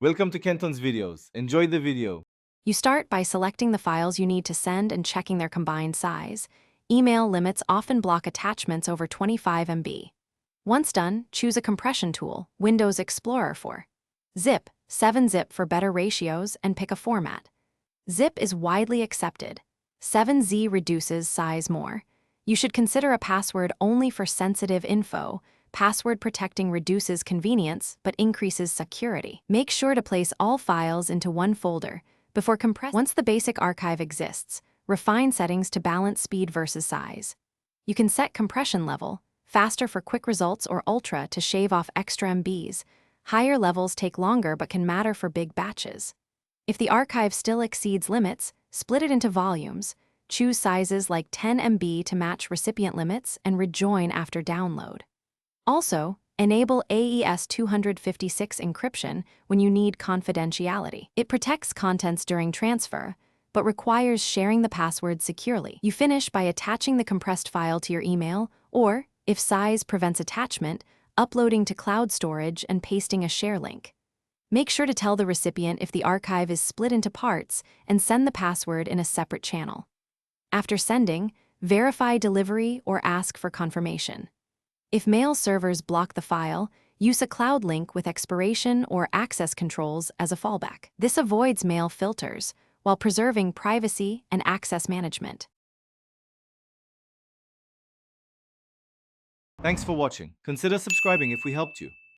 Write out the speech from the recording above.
Welcome to Kenton's videos. Enjoy the video. You start by selecting the files you need to send and checking their combined size. Email limits often block attachments over 25 MB. Once done, choose a compression tool, Windows Explorer for Zip, 7-zip for better ratios, and pick a format. Zip is widely accepted. 7Z reduces size more. You should consider a password only for sensitive info. Password protecting reduces convenience but increases security. Make sure to place all files into one folder before compressing. Once the basic archive exists, refine settings to balance speed versus size. You can set compression level, faster for quick results or ultra to shave off extra MBs. Higher levels take longer but can matter for big batches. If the archive still exceeds limits, split it into volumes. Choose sizes like 10 MB to match recipient limits and rejoin after download. Also, enable AES 256 encryption when you need confidentiality. It protects contents during transfer, but requires sharing the password securely. You finish by attaching the compressed file to your email, or, if size prevents attachment, uploading to cloud storage and pasting a share link. Make sure to tell the recipient if the archive is split into parts and send the password in a separate channel. After sending, verify delivery or ask for confirmation. If mail servers block the file, use a cloud link with expiration or access controls as a fallback. This avoids mail filters while preserving privacy and access management. Thanks for watching. Consider subscribing if we helped you.